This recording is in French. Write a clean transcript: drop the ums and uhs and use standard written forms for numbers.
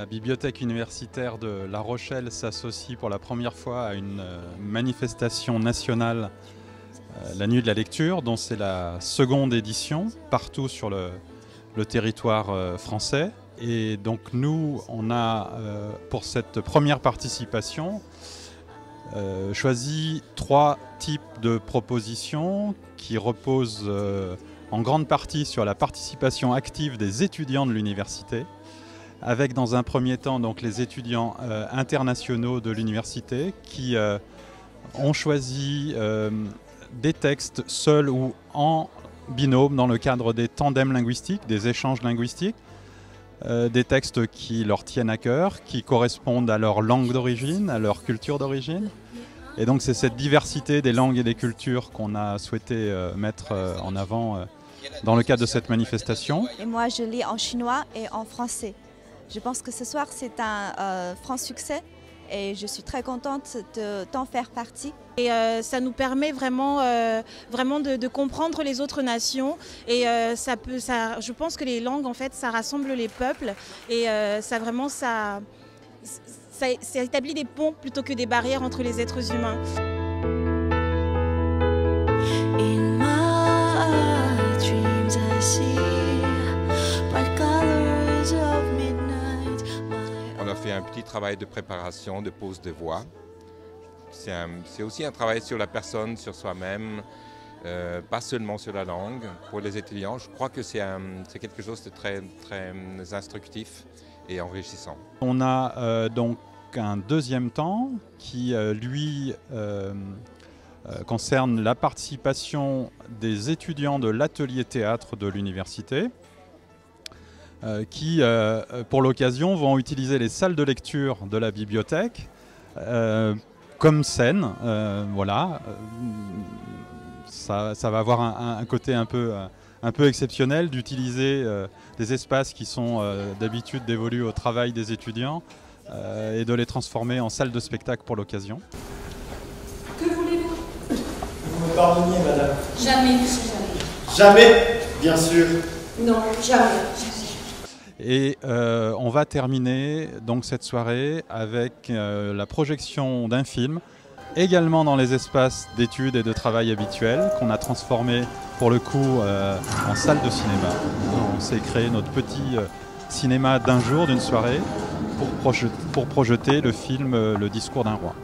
La bibliothèque universitaire de La Rochelle s'associe pour la première fois à une manifestation nationale, la Nuit de la lecture, dont c'est la seconde édition partout sur le territoire français. Et donc nous, on a pour cette première participation choisi 3 types de propositions qui reposent en grande partie sur la participation active des étudiants de l'université, avec dans un premier temps donc les étudiants internationaux de l'université qui ont choisi des textes seuls ou en binôme dans le cadre des tandems linguistiques, des échanges linguistiques, des textes qui leur tiennent à cœur, qui correspondent à leur langue d'origine, à leur culture d'origine. Et donc c'est cette diversité des langues et des cultures qu'on a souhaité mettre en avant dans le cadre de cette manifestation. Et moi je lis en chinois et en français. Je pense que ce soir c'est un franc succès et je suis très contente d'en faire partie. Et ça nous permet vraiment de comprendre les autres nations et je pense que les langues en fait ça rassemble les peuples et ça établit des ponts plutôt que des barrières entre les êtres humains. On a fait un petit travail de préparation, de pose de voix. C'est aussi un travail sur la personne, sur soi-même, pas seulement sur la langue. Pour les étudiants, je crois que c'est quelque chose de très, très instructif et enrichissant. On a donc un deuxième temps qui, lui, concerne la participation des étudiants de l'atelier théâtre de l'université, qui, pour l'occasion, vont utiliser les salles de lecture de la bibliothèque comme scène. Voilà. Ça va avoir un côté un peu exceptionnel d'utiliser des espaces qui sont d'habitude dévolus au travail des étudiants et de les transformer en salle de spectacle pour l'occasion. Que voulez-vous? Vous me pardonniez, madame? Jamais, monsieur, jamais. Jamais, bien sûr. Non, jamais. Et on va terminer donc cette soirée avec la projection d'un film, également dans les espaces d'études et de travail habituels, qu'on a transformé pour le coup en salle de cinéma. On s'est créé notre petit cinéma d'un jour, d'une soirée, pour projeter le film Le discours d'un roi.